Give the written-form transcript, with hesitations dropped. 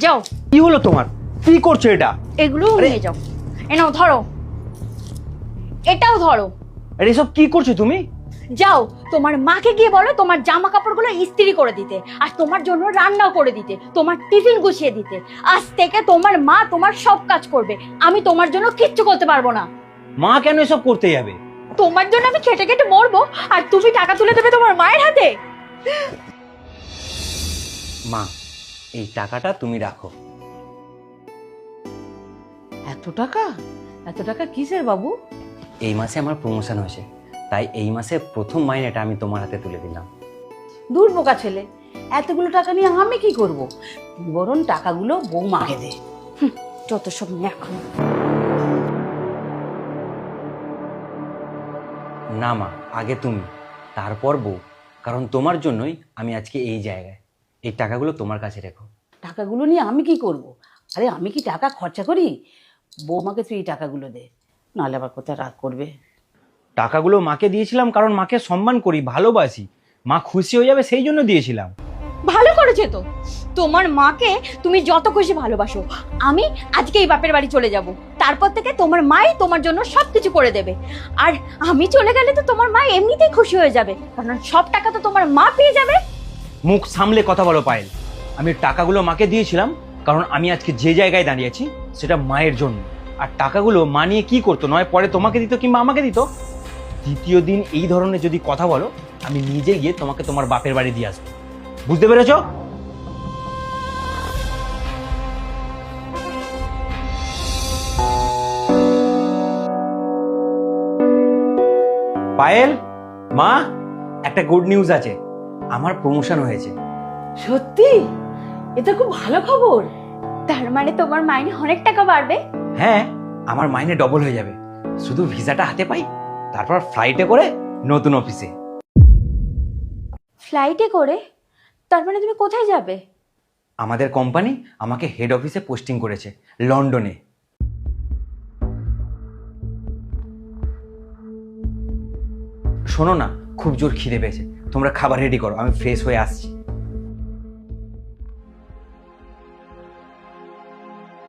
যাও। কি হলো তোমার? কি করছো এটা? এগুলো নিয়ে যাও। নাও ধরো, এটাও ধরো। আরে এসব কি করছো তুমি? যাও, তোমার মাকে গিয়ে বলো তোমার জামা কাপড়গুলো ইস্ত্রি করে দিতে, আর তোমার জন্য রান্নাও করে দিতে, তোমার টিফিন গুছিয়ে দিতে। আজ থেকে তোমার মা তোমার সব কাজ করবে, আমি তোমার জন্য কিচ্ছু করতে পারবো না। মা কেন এসব করতে যাবে? তোমার জন্য আমি খেটে খেটে মরবো, আর তুমি টাকা তুলে দেবে তোমার মায়ের হাতে? মা, এই টাকাটা তুমি রাখো। এত টাকা? এত টাকা কিসের বাবু? এই মাসে আমার প্রমোশন হয়েছে, তাই এই মাসে প্রথম মাইনেটা আমি তোমার হাতে তুলে দিলাম। দূর বোকা ছেলে, এতগুলো টাকা নিয়ে আমি কি করব? বরং টাকাগুলো বৌমাকে দে। যত সব এখন। না মা, আগে তুমি, তারপর বউ। কারণ তোমার জন্যই আমি আজকে এই জায়গায়। এই টাকাগুলো তোমার কাছে রেখো। টাকাগুলো নিয়ে আমি কি করব? আরে আমি কি টাকা খরচা করি? বৌমাকে তুই এই টাকাগুলো দে, নাহলে আবার কোথায় রাগ করবে। টাকাগুলো মাকে দিয়েছিলাম কারণ মাকে সম্মান করি, ভালোবাসি। মা খুশি হয়ে যাবে সেই জন্য দিয়েছিলাম। ভালো করেছে তো, তোমার মাকে তুমি যত খুশি ভালোবাসো। আমি আজকে এই বাপের বাড়ি চলে যাব, তারপর থেকে তোমার মাই তোমার জন্য সবকিছু করে দেবে। আর আমি চলে গেলে তো তোমার মা এমনিতেই খুশি হয়ে যাবে, কারণ সব টাকা তো তোমার মা পেয়ে যাবে। মুখ সামলে কথা বলো পায়েল। আমি টাকাগুলো মাকে দিয়েছিলাম কারণ আমি আজকে যে জায়গায় দাঁড়িয়েছি সেটা মায়ের জন্য। আর টাকাগুলো মা নিয়ে কি করতো, নয় পরে তোমাকে দিত কিংবা আমাকে দিত। দ্বিতীয় দিন এই ধরনের যদি কথা বলো, আমি নিজে গিয়ে তোমাকে তোমার বাপের বাড়ি দিয়ে আসবো। বুঝতে পেরেছো? পায়েল, মা, একটা গুড নিউজ আছে। আমার প্রমোশন হয়েছে। সত্যি? এটা খুব ভালো খবর। তার মানে তোমার মাইনে অনেক টাকা বাড়বে। হ্যাঁ, আমার মাইনে ডবল হয়ে যাবে। শুধু ভিসাটা হাতে পাই, তারপর ফ্লাইটে করে নতুন অফিসে। ফ্লাইটে করে? তার মানে তুমি কোথায় যাবে? আমাদের কোম্পানি আমাকে হেড অফিসে পোস্টিং করেছে, লন্ডনে। শোনো না, খুব জোর খিদে পেয়েছে, তোমরা খাবার রেডি করো, আমি ফ্রেশ হয়ে আসছি।